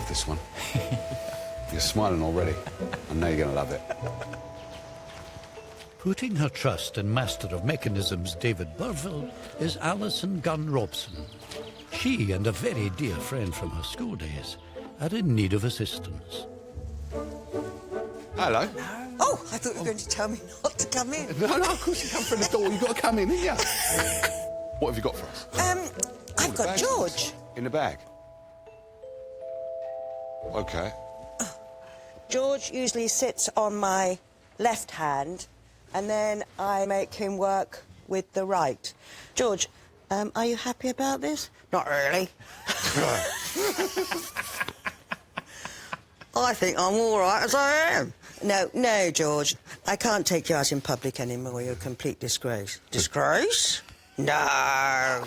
love this one. You're smiling already. I know you're going to love it. Putting her trust in master of mechanisms David Burville is Alison Gunn-Robson. She and a very dear friend from her school days are in need of assistance. Hello. Oh, I thought you were going to tell me not to come in. No, of course you come through the door. You've got to come in, haven't you? What have you got for us? I've got George. In the bag? OK. George usually sits on my left hand, and then I make him work with the right. George, are you happy about this? Not really. I think I'm all right as I am. No, George. I can't take you out in public anymore. You're a complete disgrace. Disgrace? No.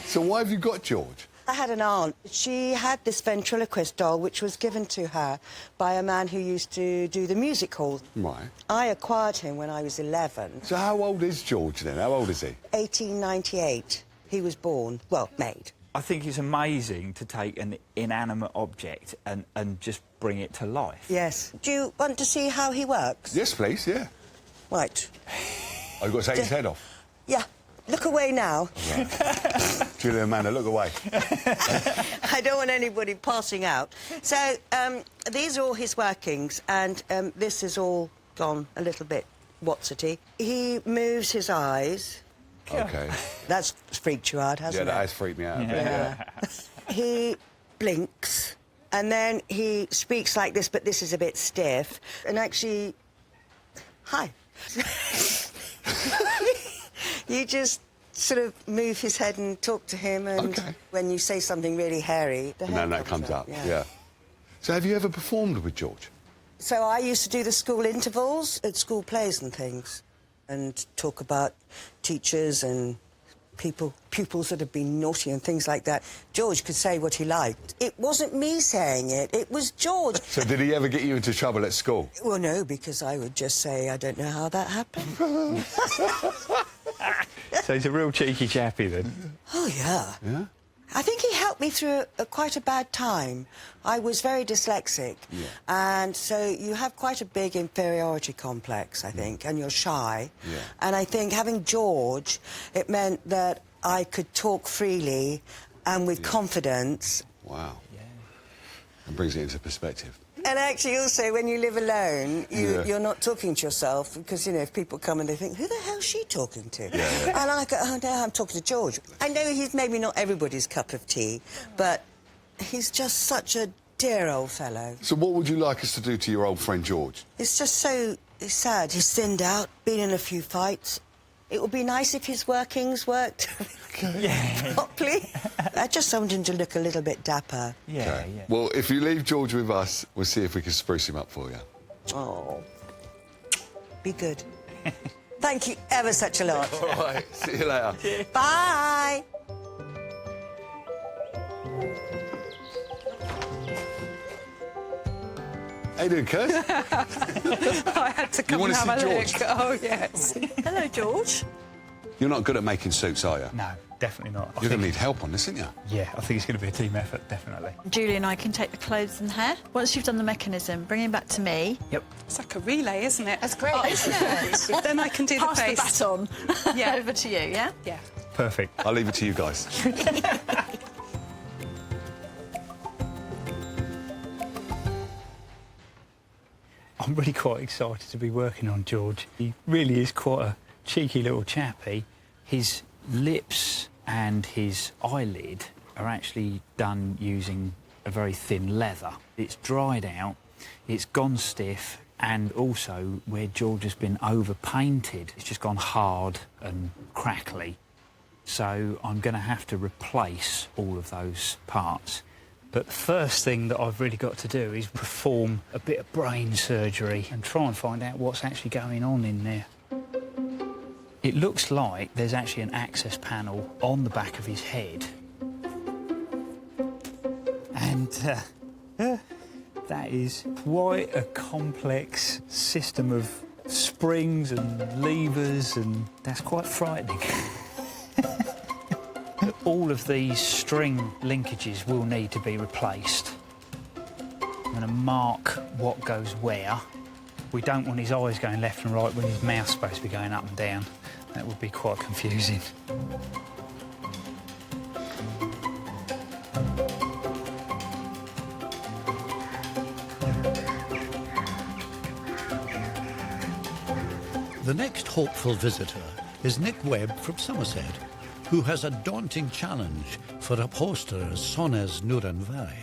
So why have you got George? I had an aunt. She had this ventriloquist doll, which was given to her by a man who used to do the music hall. Right. I acquired him when I was 11. So how old is George then? How old is he? 1898. He was born, well, made. I think it's amazing to take an inanimate object and just bring it to life. Yes. Do you want to see how he works? Yes, please, yeah. Right. Oh, you've got to take his head off? Yeah. Look away now. Right. Julia Amanda, look away. I don't want anybody passing out. So, these are all his workings, and this is all gone a little bit Watsity. He moves his eyes. OK. That's freaked you out, hasn't it? Yeah, that has freaked me out a bit, yeah. He blinks, and then he speaks like this, but this is a bit stiff. And actually... Hi. You just sort of move his head and talk to him, and when you say something really hairy, the hair And then that comes up, yeah. So have you ever performed with George? So I used to do the school intervals at school plays and things, and talk about teachers and pupils that have been naughty and things like that. George could say what he liked. It wasn't me saying it, it was George. So did he ever get you into trouble at school? Well, no, because I would just say, I don't know how that happened. So he's a real cheeky chappy, then? Oh, yeah. Yeah? I think he helped me through quite a bad time. I was very dyslexic, and so you have quite a big inferiority complex, I think, and you're shy. Yeah. And I think having George, it meant that I could talk freely and with confidence. Wow. Yeah. That brings it into perspective. And actually, also, when you live alone, you're not talking to yourself, because, you know, if people come and they think, who the hell's she talking to? And I go, oh, no, I'm talking to George. I know he's maybe not everybody's cup of tea, but he's just such a dear old fellow. So what would you like us to do to your old friend George? It's just so sad. He's thinned out, been in a few fights. It would be nice if his workings worked properly. I just wanted him to look a little bit dapper. Yeah. Well, if you leave George with us, we'll see if we can spruce him up for you. Oh. Be good. Thank you ever such a lot. All right, see you later. Bye. How you doing, Kirsten? I had to come and have a look. Oh, yes. Hello, George. You're not good at making suits, are you? No, definitely not. You're going to need help on this, aren't you? Yeah, I think it's going to be a team effort, definitely. Julie and I can take the clothes and hair. Once you've done the mechanism, bring him back to me. Yep. It's like a relay, isn't it? That's great, isn't it? Then I can do Pass the face. the baton. Yeah, over to you, yeah? Yeah. Perfect. I'll leave it to you guys. I'm really quite excited to be working on George. He really is quite a cheeky little chappy. His lips and his eyelid are actually done using a very thin leather. It's dried out, it's gone stiff, and also where George has been over-painted, it's just gone hard and crackly. So I'm going to have to replace all of those parts. But the first thing that I've really got to do is perform a bit of brain surgery and try and find out what's actually going on in there. It looks like there's actually an access panel on the back of his head. And that is quite a complex system of springs and levers, and that's quite frightening. All of these string linkages will need to be replaced. I'm going to mark what goes where. We don't want his eyes going left and right when his mouth's supposed to be going up and down. That would be quite confusing. The next hopeful visitor is Nick Webb from Somerset, who has a daunting challenge for upholsterer Sonnes Nuranvari.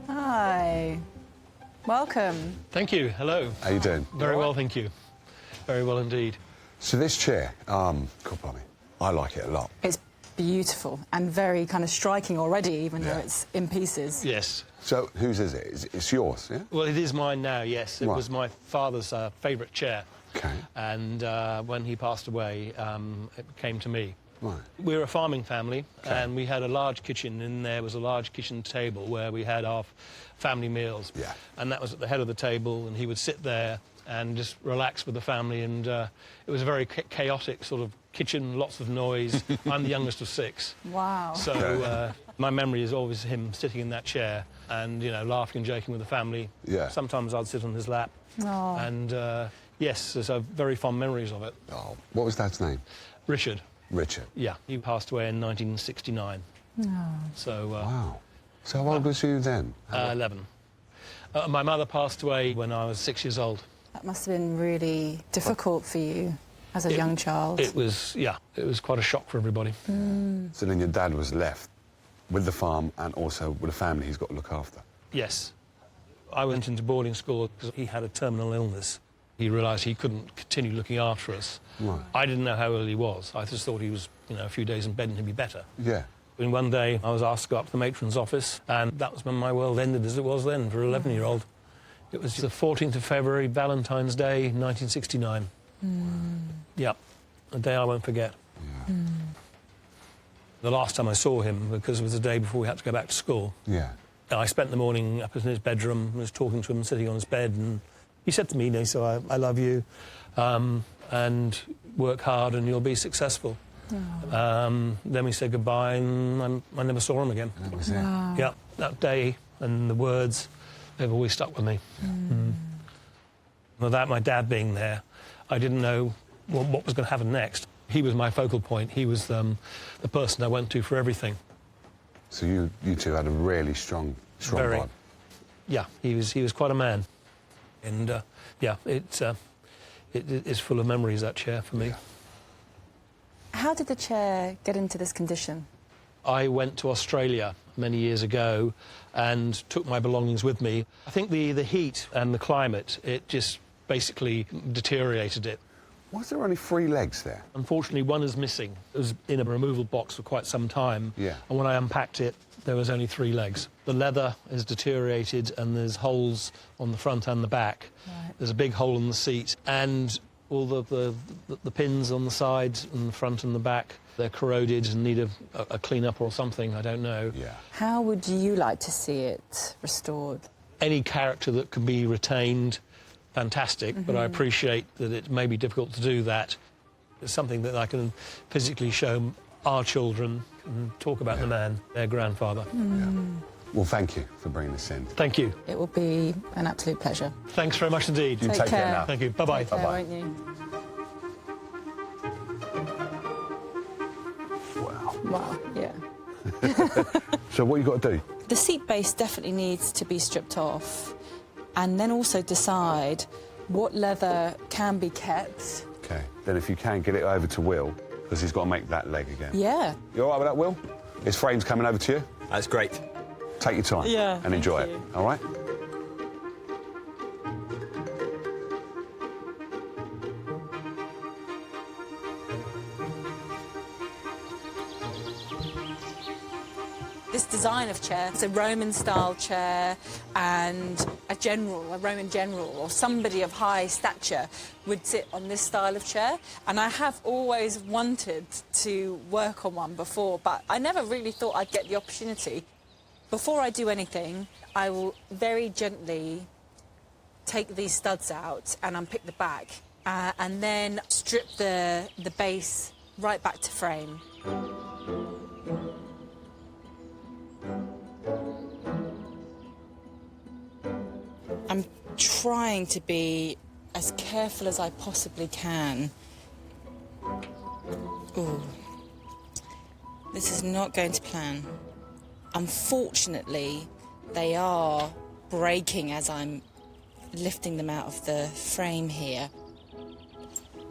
Hi. Welcome. Thank you. Hello. How you doing? Very well, thank you. Very well indeed. So this chair, God blimey, I like it a lot. It's beautiful and very kind of striking already, even though it's in pieces. Yes. So whose is it? It's yours, yeah? Well, it is mine now, yes. It Right. was my father's favourite chair. Okay. And when he passed away, it came to me. Right. We're a farming family, and we had a large kitchen. In there was a large kitchen table where we had our family meals. Yeah. And that was at the head of the table, and he would sit there and just relax with the family. And it was a very chaotic sort of kitchen, lots of noise. I'm the youngest of 6. Wow. So my memory is always him sitting in that chair and, you know, laughing and joking with the family. Yeah. Sometimes I'd sit on his lap. Oh. And, yes, there's very fond memories of it. Oh, what was Dad's name? Richard. Richard. Yeah, he passed away in 1969. Oh. So, Wow. So how old was you then? 11. My mother passed away when I was 6 years old. That must have been really difficult for you as a young child. It was, yeah, it was quite a shock for everybody. So then your dad was left with the farm and also with a family he's got to look after. Yes. I went into boarding school because he had a terminal illness. He realised he couldn't continue looking after us. Right. I didn't know how ill he was. I just thought he was, you know, a few days in bed and he'd be better. Yeah. And one day I was asked to go up to the matron's office, and that was when my world ended as it was then for an 11-year-old. It was the 14th of February, Valentine's Day, 1969. Yeah, a day I won't forget. Yeah. The last time I saw him, because it was the day before we had to go back to school, Yeah. I spent the morning up in his bedroom, was talking to him, sitting on his bed, and he said to me, you know, so I love you, and work hard and you'll be successful. Then we said goodbye, and I never saw him again. That was it. Wow. Yeah, that day and the words, they've always stuck with me. Without my dad being there, I didn't know what was going to happen next. He was my focal point. He was the person I went to for everything. So you two had a really strong Very. bond. Yeah, he was quite a man. And, yeah, it is full of memories, that chair, for me. How did the chair get into this condition? I went to Australia many years ago and took my belongings with me. I think the heat and the climate, it just basically deteriorated it. Why is there only 3 legs there? Unfortunately, one is missing. It was in a removal box for quite some time. Yeah. And when I unpacked it, there was only 3 legs. The leather is deteriorated and there's holes on the front and the back. Right. There's a big hole in the seat. And all the pins on the sides and the front and the back, they're corroded and need a clean-up or something, I don't know. Yeah. How would you like to see it restored? Any character that can be retained, fantastic, but I appreciate that it may be difficult to do that. It's something that I can physically show our children and talk about the man, their grandfather. Yeah. Well, thank you for bringing this in. Thank you. It will be an absolute pleasure. Thanks very much indeed. You take care now. Thank you. Bye-bye. Take care, Bye-bye. won't you? Wow, yeah. So what you got to do? The seat base definitely needs to be stripped off, and then also decide what leather can be kept. Okay. Then if you can, get it over to Will, because he's got to make that leg again. Yeah. You all right with that, Will? His frame's coming over to you. That's great. Take your time Yeah, and enjoy thank it, you. all right? This design of chair, it's a Roman-style chair, and a Roman general, or somebody of high stature would sit on this style of chair. And I have always wanted to work on one before, but I never really thought I'd get the opportunity. Before I do anything, I will very gently take these studs out and unpick the back, and then strip the base right back to frame. I'm trying to be as careful as I possibly can. Ooh. This is not going to plan. Unfortunately, they are breaking as I'm lifting them out of the frame here.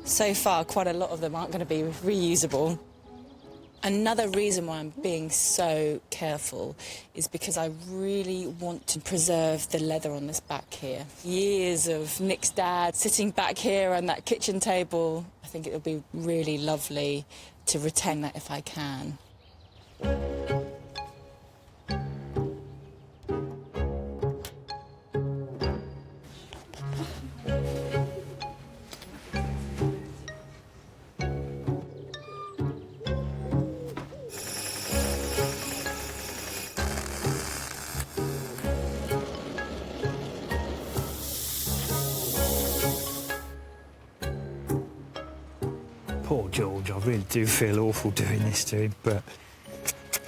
So far, quite a lot of them aren't going to be reusable. Another reason why I'm being so careful is because I really want to preserve the leather on this back here. Years of Nick's dad sitting back here on that kitchen table. I think it would be really lovely to retain that if I can. Poor George, I really do feel awful doing this to him, but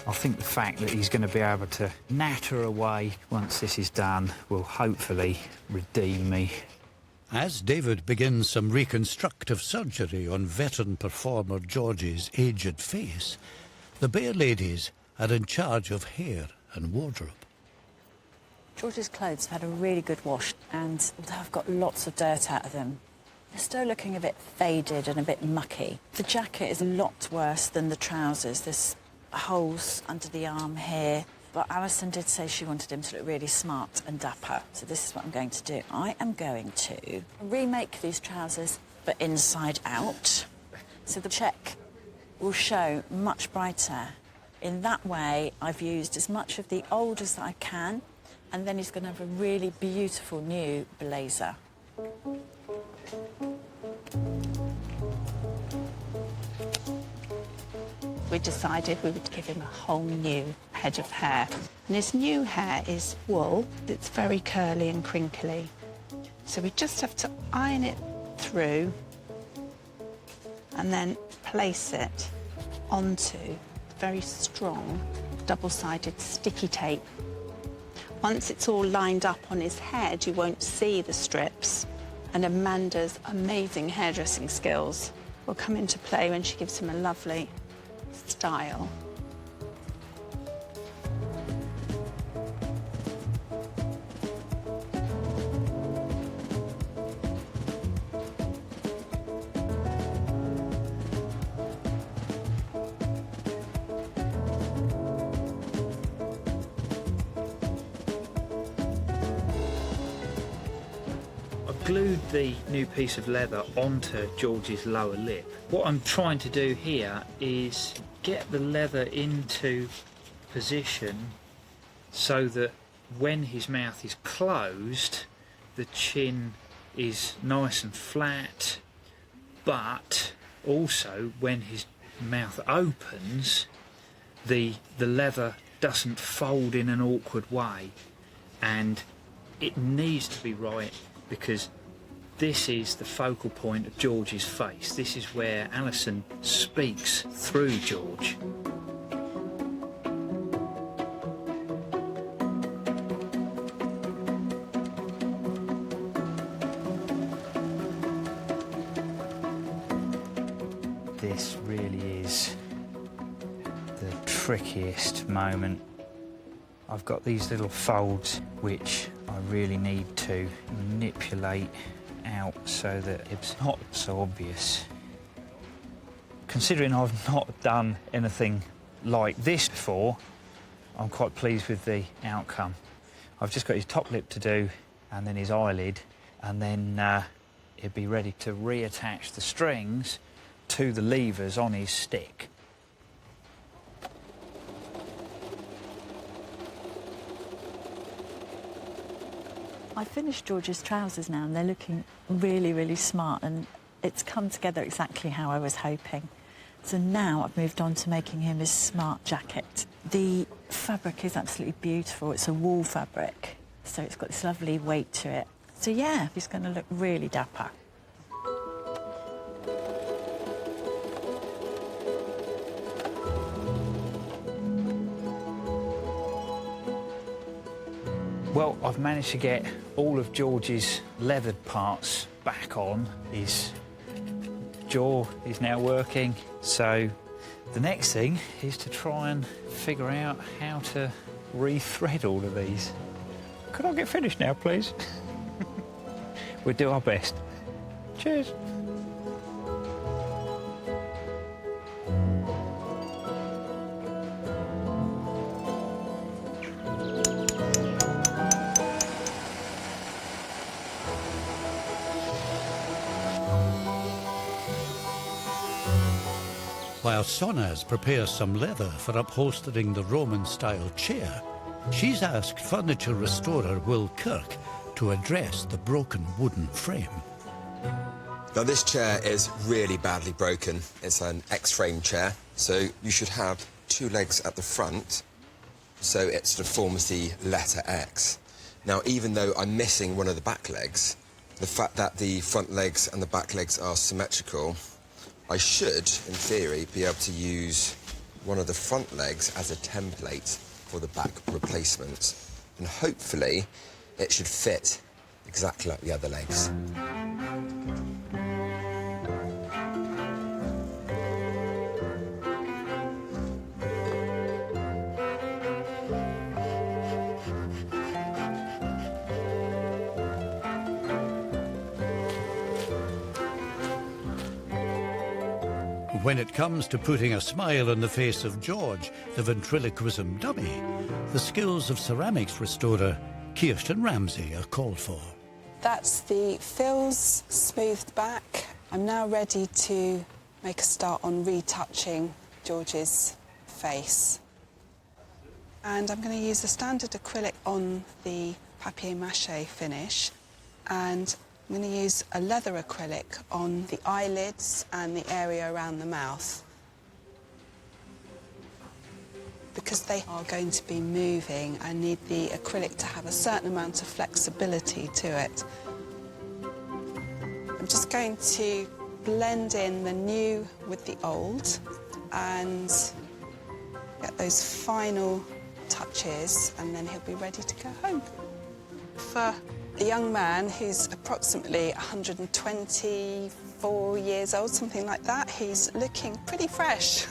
I think the fact that he's going to be able to natter away once this is done will hopefully redeem me. As David begins some reconstructive surgery on veteran performer George's aged face, the Bear ladies are in charge of hair and wardrobe. George's clothes have had a really good wash, and although I've got lots of dirt out of them, they're still looking a bit faded and a bit mucky. The jacket is a lot worse than the trousers. There's holes under the arm here. But Alison did say she wanted him to look really smart and dapper. So this is what I'm going to do. I am going to remake these trousers, but inside out. So the check will show much brighter. In that way, I've used as much of the old as I can, and then he's going to have a really beautiful new blazer. We decided we would give him a whole new head of hair. And his new hair is wool that's very curly and crinkly. So we just have to iron it through and then place it onto very strong double-sided sticky tape. Once it's all lined up on his head, you won't see the strips. And Amanda's amazing hairdressing skills will come into play when she gives him a lovely style. I've glued the new piece of leather onto George's lower lip. What I'm trying to do here is get the leather into position so that when his mouth is closed, the chin is nice and flat, but also when his mouth opens, the leather doesn't fold in an awkward way, and it needs to be right because this is the focal point of George's face. This is where Alison speaks through George. This really is the trickiest moment. I've got these little folds which I really need to manipulate out so that it's not so obvious. Considering I've not done anything like this before, I'm quite pleased with the outcome. I've just got his top lip to do and then his eyelid, and then he'll be ready to reattach the strings to the levers on his stick. I finished George's trousers now, and they're looking really, really smart, and it's come together exactly how I was hoping. So now I've moved on to making him his smart jacket. The fabric is absolutely beautiful. It's a wool fabric, so it's got this lovely weight to it. So yeah, he's going to look really dapper. Well, I've managed to get all of George's leathered parts back on. His jaw is now working, so the next thing is to try and figure out how to re-thread all of these. Could I get finished now, please? We'll do our best. Cheers. While Sonaz prepares some leather for upholstering the Roman-style chair, she's asked furniture restorer Will Kirk to address the broken wooden frame. Now, this chair is really badly broken. It's an X-frame chair, so you should have 2 legs at the front, so it sort of forms the letter X. Now, even though I'm missing one of the back legs, the fact that the front legs and the back legs are symmetrical, I should, in theory, be able to use one of the front legs as a template for the back replacement. And hopefully, it should fit exactly like the other legs. When it comes to putting a smile on the face of George, the ventriloquism dummy, the skills of ceramics restorer Kirsten Ramsey are called for. That's the fills smoothed back. I'm now ready to make a start on retouching George's face. And I'm going to use the standard acrylic on the papier-mâché finish, and I'm going to use a leather acrylic on the eyelids and the area around the mouth. Because they are going to be moving, I need the acrylic to have a certain amount of flexibility to it. I'm just going to blend in the new with the old and get those final touches, and then he'll be ready to go home. For a young man who's approximately 124 years old, something like that, he's looking pretty fresh.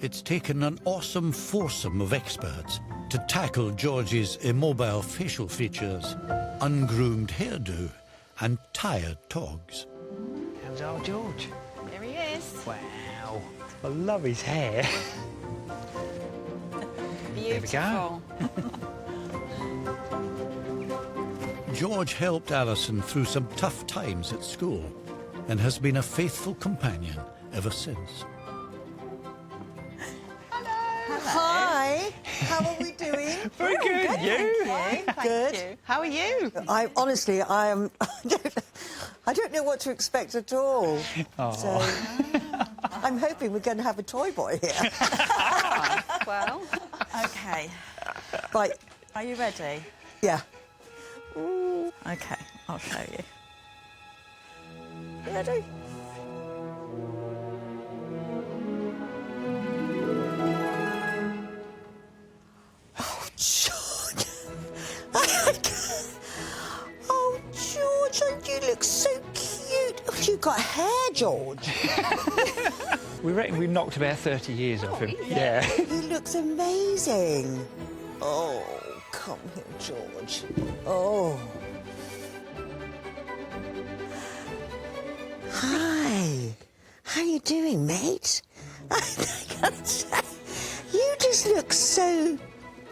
It's taken an awesome foursome of experts to tackle George's immobile facial features, ungroomed hairdo and tired togs. How's old George? There he is. Wow, I love his hair. Beautiful. There we go. George helped Alison through some tough times at school and has been a faithful companion ever since. Hi, how are we doing? Very good, you? Good. How are you? I honestly, I am. I don't know what to expect at all. So I'm hoping we're going to have a toy boy here. Well, OK. Right. Are you ready? Yeah. OK, I'll show you. Ready? Oh, George. Oh, George, you look so cute. Oh, you've got hair, George. We reckon we knocked about 30 years off him. Yeah. He looks amazing. Oh, come here, George. Oh. Hi. How you doing, mate? I gotta say, you just look so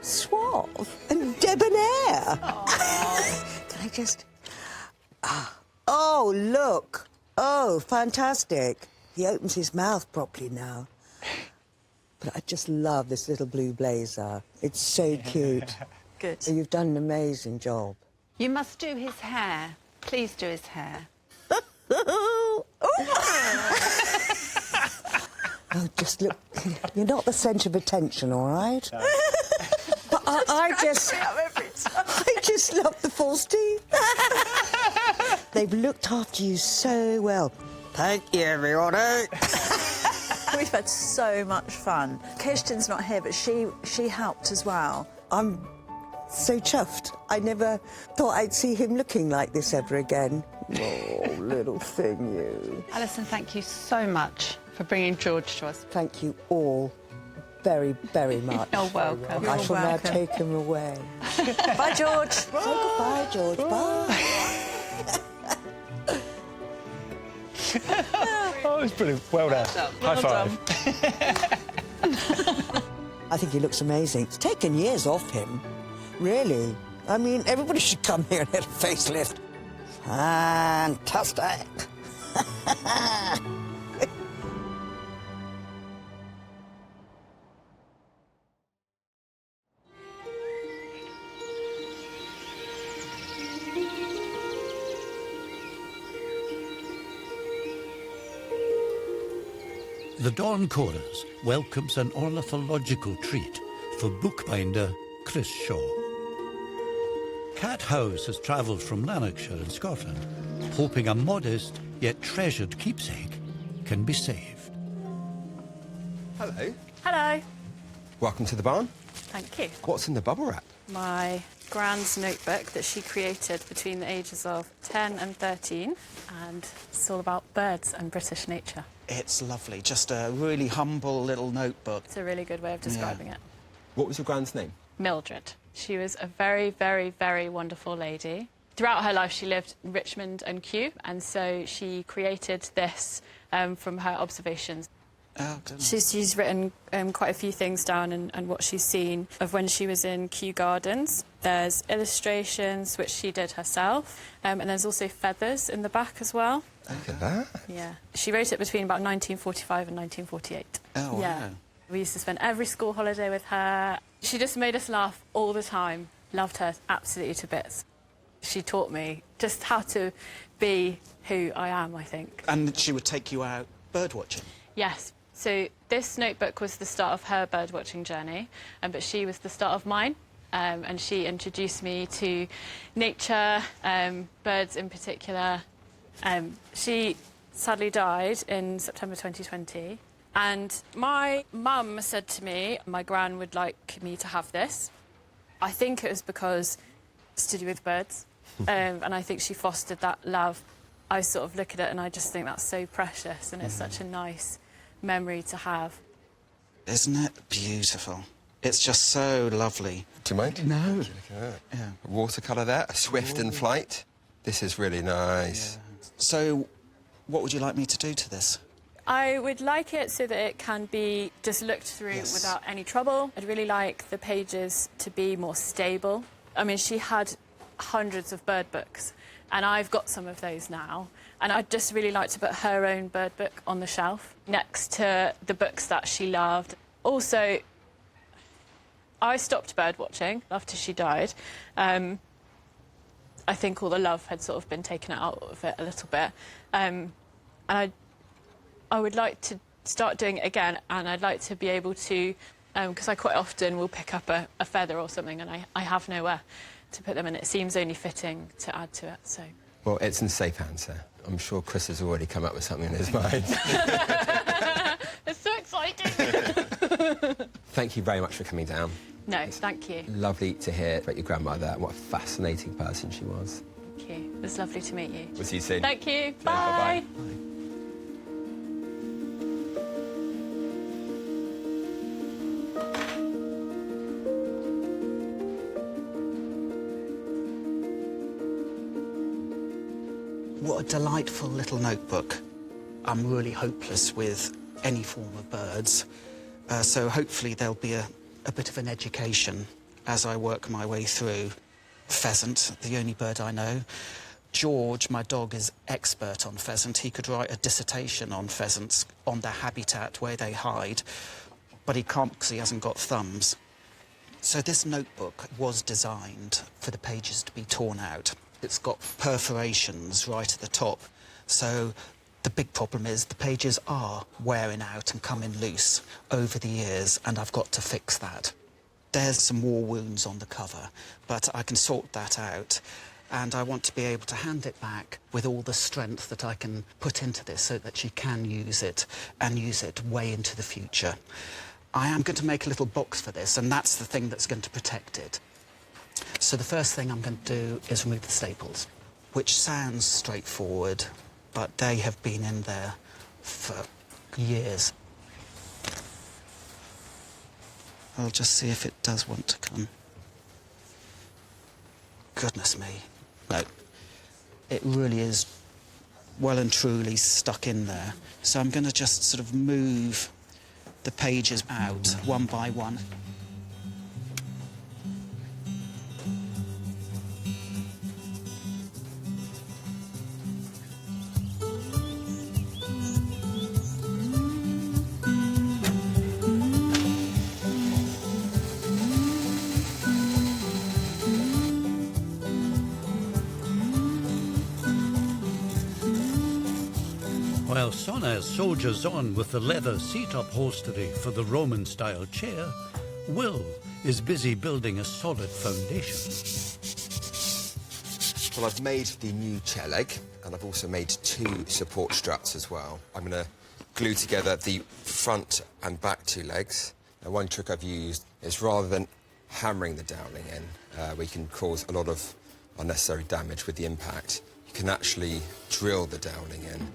suave and debonair. Can I just... Oh, look. Oh, fantastic. He opens his mouth properly now. But I just love this little blue blazer. It's so cute. Good. So you've done an amazing job. You must do his hair. Please do his hair. Oh, just look. You're not the centre of attention, all right? No. But I just love the false teeth. They've looked after you so well. Thank you, everyone. We we've had so much fun. Kirsten's not here, but she helped as well. I'm so chuffed. I never thought I'd see him looking like this ever again. Oh, little thing, you. Alison, thank you so much for bringing George to us. Thank you all very, very much. You're welcome. I shall now take him away. Bye, George. Say goodbye, George. Bye. Oh, it's brilliant. Well done. High five. I think he looks amazing. It's taken years off him, really. I mean, everybody should come here and get a facelift. Fantastic. The Dawn Chorus welcomes an ornithological treat for bookbinder Chris Shaw. Cat House has travelled from Lanarkshire in Scotland, hoping a modest yet treasured keepsake can be saved. Hello. Hello. Welcome to the barn. Thank you. What's in the bubble wrap? My grand's notebook that she created between the ages of 10 and 13, and it's all about birds and British nature. It's lovely, just a really humble little notebook. It's a really good way of describing it. What was your grand's name? Mildred. She was a very, very, very wonderful lady. Throughout her life, she lived in Richmond and Kew, and so she created this from her observations. Oh, goodness. She's written quite a few things down and what she's seen of when she was in Kew Gardens. There's illustrations, which she did herself, and there's also feathers in the back as well. Look at that. Yeah. She wrote it between about 1945 and 1948. Oh, yeah. wow. We used to spend every school holiday with her. She just made us laugh all the time. Loved her absolutely to bits. She taught me just how to be who I am, I think. And she would take you out birdwatching? Yes. So this notebook was the start of her birdwatching journey, but she was the start of mine. And she introduced me to nature, birds in particular. She sadly died in September 2020. And my mum said to me, my gran would like me to have this. I think it was because it's to do with birds. And I think she fostered that love. I sort of look at it and I just think that's so precious, and it's such a nice memory to have. Isn't it beautiful? It's just so lovely. Do you mind? No. Look at that. Yeah. Watercolour there, a swift in flight. This is really nice. Yeah. So, what would you like me to do to this? I would like it so that it can be just looked through without any trouble. I'd really like the pages to be more stable. I mean, she had hundreds of bird books, and I've got some of those now. And I'd just really like to put her own bird book on the shelf next to the books that she loved. Also, I stopped bird watching after she died. I think all the love had sort of been taken out of it a little bit. And I would like to start doing it again, and I'd like to be able to, because I quite often will pick up a feather or something and I have nowhere to put them, and it seems only fitting to add to it, so... Well, it's in safe hands, sir. I'm sure Chris has already come up with something in his mind. It's so exciting! Thank you very much for coming down. No, thank you. Lovely to hear about your grandmother and what a fascinating person she was. Thank you. It was lovely to meet you. We'll see you soon. Thank you. Bye. Bye. What a delightful little notebook. I'm really hopeless with any form of birds, so hopefully there'll be a bit of an education as I work my way through. Pheasant, the only bird I know. George, my dog, is expert on pheasant. He could write a dissertation on pheasants, on their habitat, where they hide, but he can't because he hasn't got thumbs. So this notebook was designed for the pages to be torn out. It's got perforations right at the top, so the big problem is the pages are wearing out and coming loose over the years, and I've got to fix that. There's some war wounds on the cover, but I can sort that out. and I want to be able to hand it back with all the strength that I can put into this so that she can use it and use it way into the future. I am going to make a little box for this, and that's the thing that's going to protect it. So the first thing I'm going to do is remove the staples, which sounds straightforward, but they have been in there for years. I'll just see if it does want to come. Goodness me. No, it really is well and truly stuck in there. So I'm going to just sort of move the pages out one by one. While Sonaz soldiers on with the leather seat upholstery for the Roman-style chair, Will is busy building a solid foundation. Well, I've made the new chair leg, and I've also made 2 support struts as well. I'm going to glue together the front and back 2 legs. Now, one trick I've used is rather than hammering the dowling in, where you can cause a lot of unnecessary damage with the impact, you can actually drill the dowling in.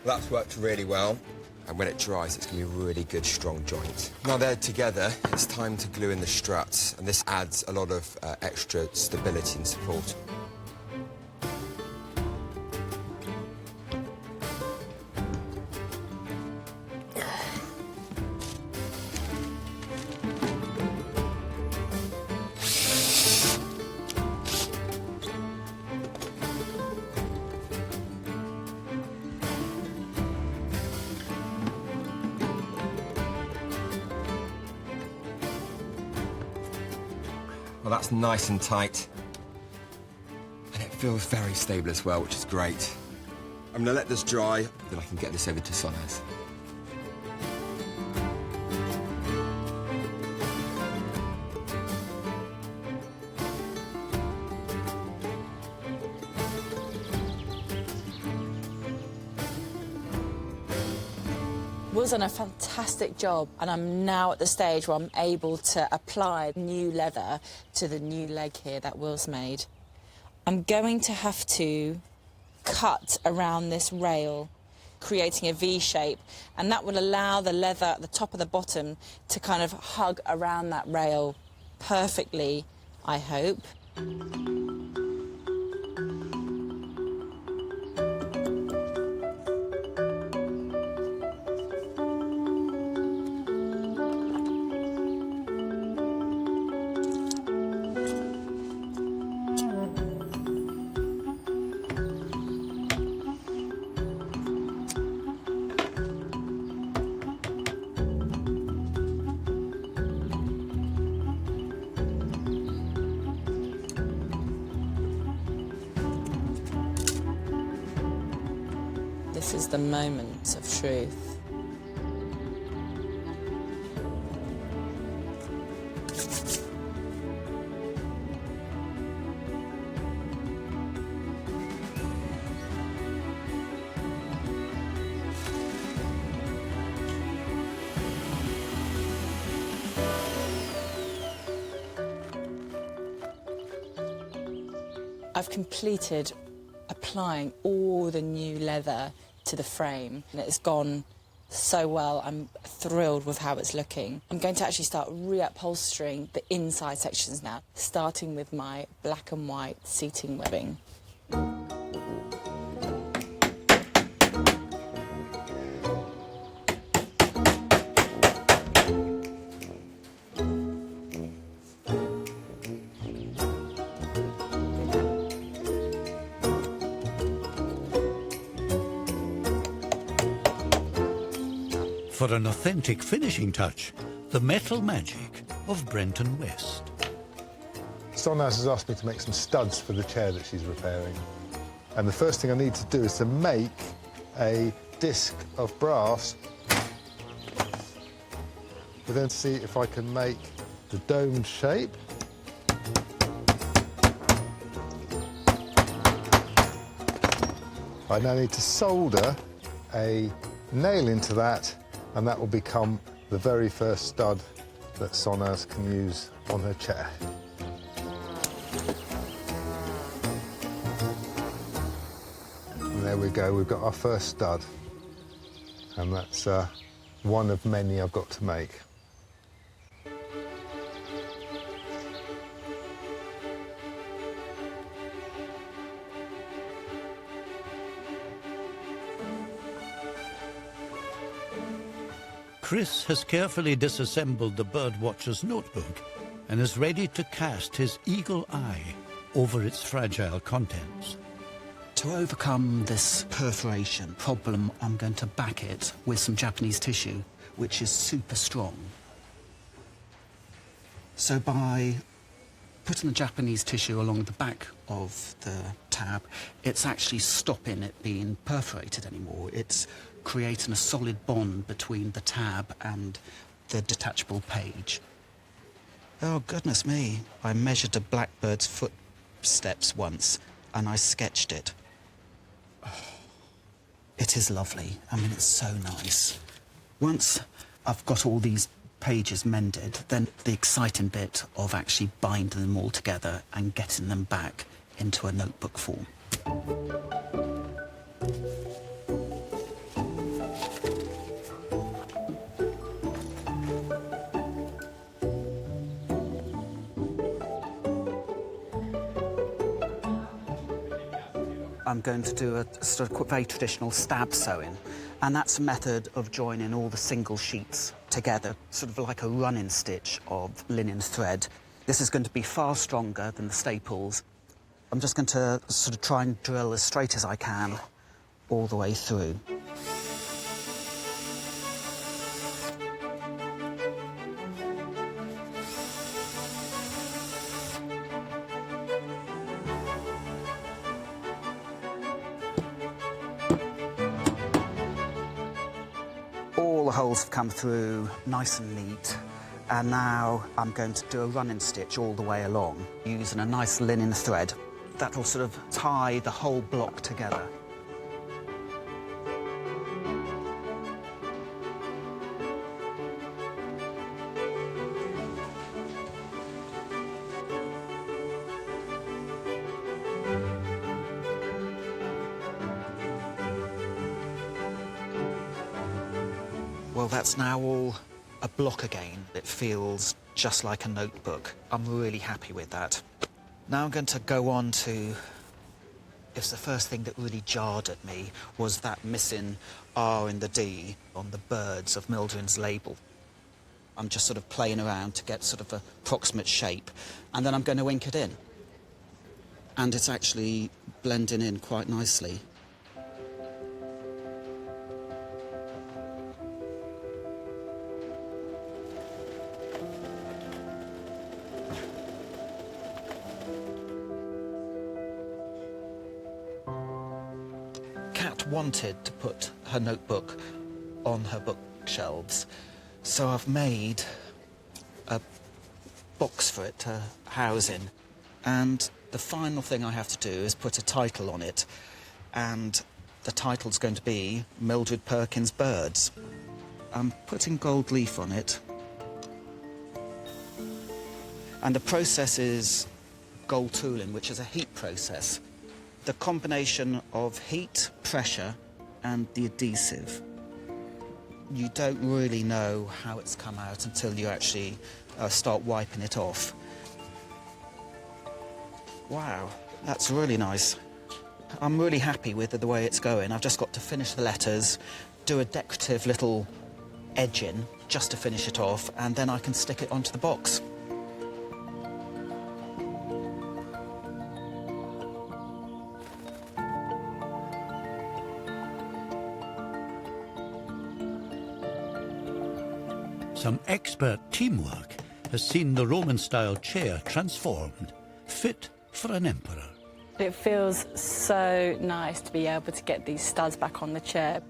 That's worked really well, and when it dries, it's going to be a really good, strong joint. Now they're together, it's time to glue in the struts, and this adds a lot of extra stability and support. Well, that's nice and tight. And it feels very stable as well, which is great. I'm going to let this dry, then I can get this over to Sonaz. Will's done a fantastic job, and I'm now at the stage where I'm able to apply new leather to the new leg here that Will's made. I'm going to have to cut around this rail, creating a V shape, and that will allow the leather at the top of the bottom to kind of hug around that rail perfectly, I hope. This is the moment of truth. I've completed applying all the new leather to the frame, and it's gone so well. I'm thrilled with how it's looking. I'm going to actually start reupholstering the inside sections now, starting with my black and white seating webbing. For an authentic finishing touch, the metal magic of Brenton West. Sonaz has asked me to make some studs for the chair that she's repairing. And the first thing I need to do is to make a disc of brass We'll then see if I can make the domed shape. I now need to solder a nail into that, and that will become the very first stud that Snaz can use on her chair. And there we go, we've got our first stud. And that's one of many I've got to make. Chris has carefully disassembled the birdwatcher's notebook and is ready to cast his eagle eye over its fragile contents. To overcome this perforation problem, I'm going to back it with some Japanese tissue, which is super strong. So by putting the Japanese tissue along the back of the tab, it's actually stopping it being perforated anymore. It's creating a solid bond between the tab and the detachable page. Oh, goodness me. I measured a blackbird's footsteps once, and I sketched it. Oh, it is lovely. I mean, it's so nice. Once I've got all these pages mended, then the exciting bit of actually binding them all together and getting them back into a notebook form. I'm going to do a sort of very traditional stab sewing, and that's a method of joining all the single sheets together, sort of like a running stitch of linen thread. This is going to be far stronger than the staples. I'm just going to sort of try and drill as straight as I can all the way through. All the holes have come through nice and neat, and now I'm going to do a running stitch all the way along using a nice linen thread. That'll sort of tie the whole block together. Well, that's now all a block again. It feels just like a notebook. I'm really happy with that. Now I'm going to go on to... It's the first thing that really jarred at me was that missing R in the D on the birds of Mildred's label. I'm just sort of playing around to get sort of an approximate shape, and then I'm going to ink it in. And it's actually blending in quite nicely. Wanted to put her notebook on her bookshelves, so I've made a box for it to house in, and the final thing I have to do is put a title on it, and the title's going to be Mildred Perkins' Birds. I'm putting gold leaf on it, and the process is gold tooling, which is a heat process. The combination of heat, pressure, and the adhesive. You don't really know how it's come out until you actually start wiping it off. Wow, that's really nice. I'm really happy with the way it's going. I've just got to finish the letters, do a decorative little edging just to finish it off, and then I can stick it onto the box. Some expert teamwork has seen the Roman-style chair transformed, fit for an emperor. It feels so nice to be able to get these studs back on the chair.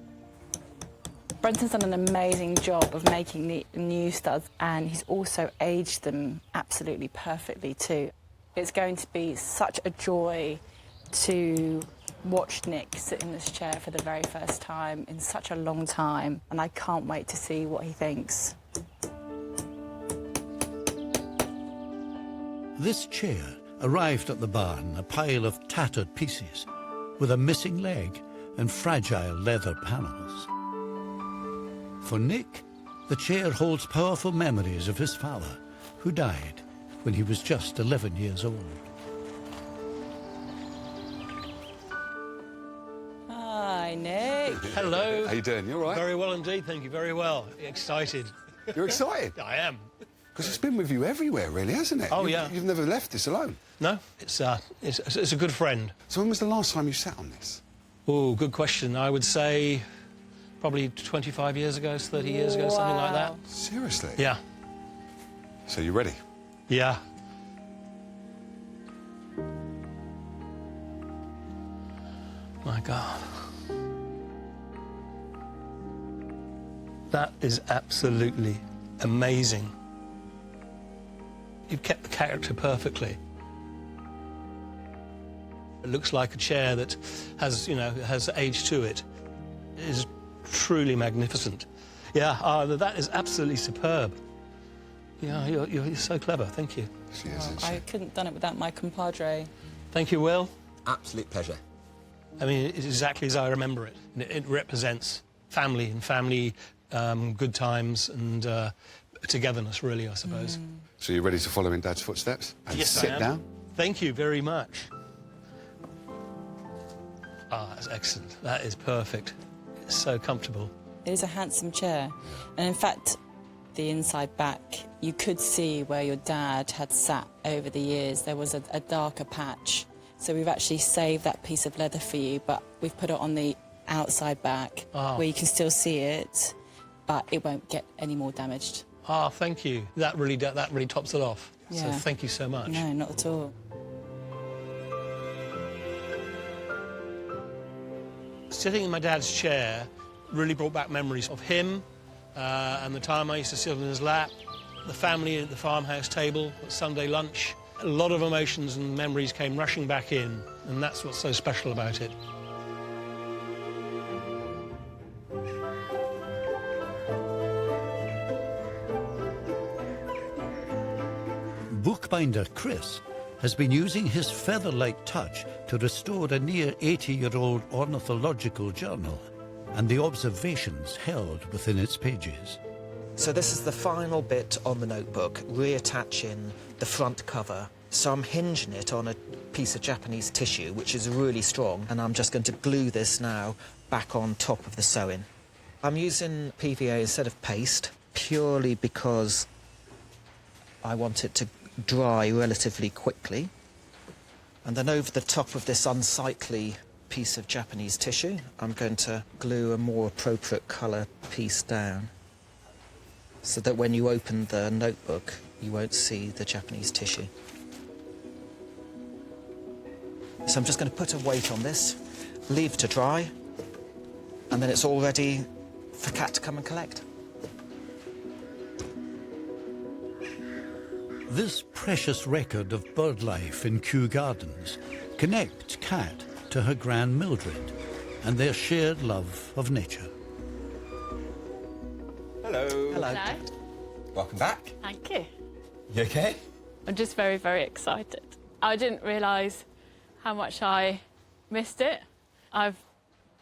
Brenton's done an amazing job of making the new studs, and he's also aged them absolutely perfectly too. It's going to be such a joy to watch Nick sit in this chair for the very first time in such a long time, and I can't wait to see what he thinks. This chair arrived at the barn a pile of tattered pieces with a missing leg and fragile leather panels. For Nick, the chair holds powerful memories of his father, who died when he was just 11 years old. Hi, Nick. Hello. How you doing? You all right? Very well indeed, thank you. Very well. Excited. You're excited? I am. Because it's been with you everywhere, really, hasn't it? Oh, yeah. You've never left this alone. No, it's a good friend. So when was the last time you sat on this? Oh, good question. I would say probably 25 years ago, 30 years ago, something like that. Seriously? Yeah. So you ready? Yeah. My God. That is absolutely amazing. You've kept the character perfectly. It looks like a chair that has, you know, has age to it. It is truly magnificent. Yeah, that is absolutely superb. Yeah, you're so clever. Thank you. She is, isn't she? I couldn't have done it without my compadre. Thank you, Will. Absolute pleasure. I mean, it's exactly as I remember it. It represents family and family, good times and togetherness, really, I suppose. So you're ready to follow in Dad's footsteps? And Yes, sit I am. down? Thank you very much. Ah, that's excellent. That is perfect. It's so comfortable. It is a handsome chair. And in fact, the inside back, you could see where your dad had sat over the years. There was a darker patch. So we've actually saved that piece of leather for you, but we've put it on the outside back where you can still see it, but it won't get any more damaged. Ah, thank you. That really tops it off. So Yeah. thank you so much. No, not at all. Sitting in my dad's chair really brought back memories of him and the time I used to sit on his lap, the family at the farmhouse table at Sunday lunch. A lot of emotions and memories came rushing back in, and that's what's so special about it. Bookbinder Chris has been using his feather-like touch to restore a near 80-year-old ornithological journal and the observations held within its pages. So this is the final bit on the notebook, reattaching the front cover. So I'm hinging it on a piece of Japanese tissue, which is really strong, and I'm just going to glue this now back on top of the sewing. I'm using PVA instead of paste, purely because I want it to dry relatively quickly. And then over the top of this unsightly piece of Japanese tissue, I'm going to glue a more appropriate colour piece down, so that when you open the notebook, you won't see the Japanese tissue. So I'm just going to put a weight on this, leave to dry, and then it's all ready for Kat to come and collect. This precious record of bird life in Kew Gardens connects Kat to her gran Mildred and their shared love of nature. Hello. Hello. Welcome back. Thank you. You okay? I'm just very, very excited. I didn't realise how much I missed it. I've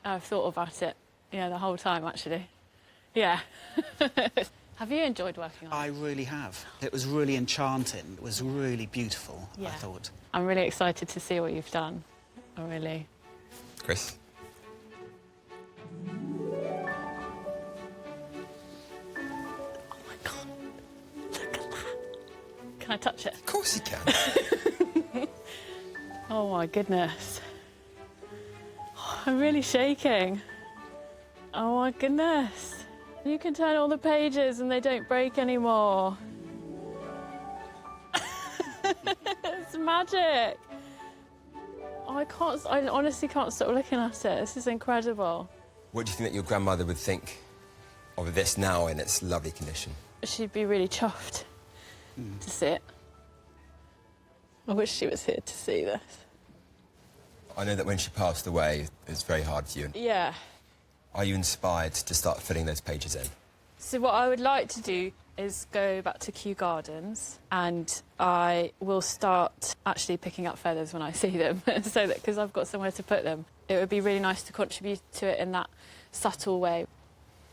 thought about it, the whole time, actually. Yeah. Have you enjoyed working on it? I really have. It was really enchanting. It was really beautiful, I thought. I'm really excited to see what you've done. I'm really... Chris? Can I touch it? Of course you can. Oh, my goodness. I'm really shaking. Oh, my goodness. You can turn all the pages and they don't break anymore. It's magic. Oh, I honestly can't stop looking at it. This is incredible. What do you think that your grandmother would think of this now in its lovely condition. She'd be really chuffed to see it. I wish she was here to see this. I know that when she passed away, it was very hard for you. Yeah. Are you inspired to start filling those pages in? So what I would like to do is go back to Kew Gardens, and I will start actually picking up feathers when I see them, so that because I've got somewhere to put them. It would be really nice to contribute to it in that subtle way.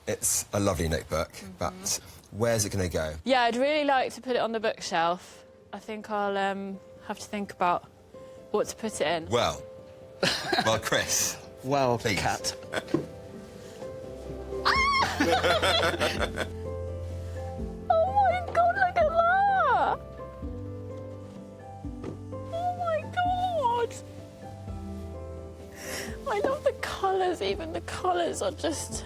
It's a lovely notebook, but where's it going to go? Yeah, I'd really like to put it on the bookshelf. I think I'll have to think about what to put it in. Well, Chris. Well, please. Cat. Oh my God, look at that! Oh my God! I love the colours, even the colours are just...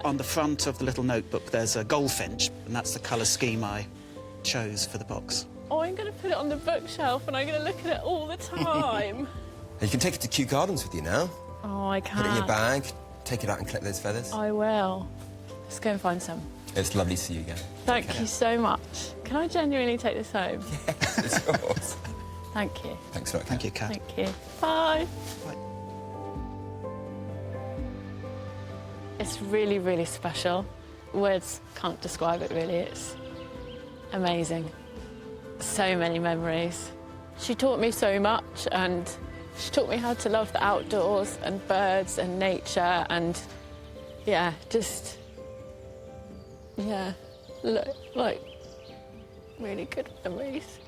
On the front of the little notebook, there's a goldfinch, and that's the colour scheme I chose for the box. Oh, I'm going to put it on the bookshelf and I'm going to look at it all the time. You can take it to Kew Gardens with you now. Oh, I can. Put it in your bag, take it out and collect those feathers. I will. Let's go and find some. It's lovely to see you again. Thank you so much. Can I genuinely take this home? Yes, it's yours. Thank you. Thanks a lot, Kat. Thank you, Kat. Thank you. Bye. Bye. It's really, really special. Words can't describe it, really. It's amazing. So many memories. She taught me so much, and she taught me how to love the outdoors and birds and nature and, yeah, just, yeah, like, really good memories.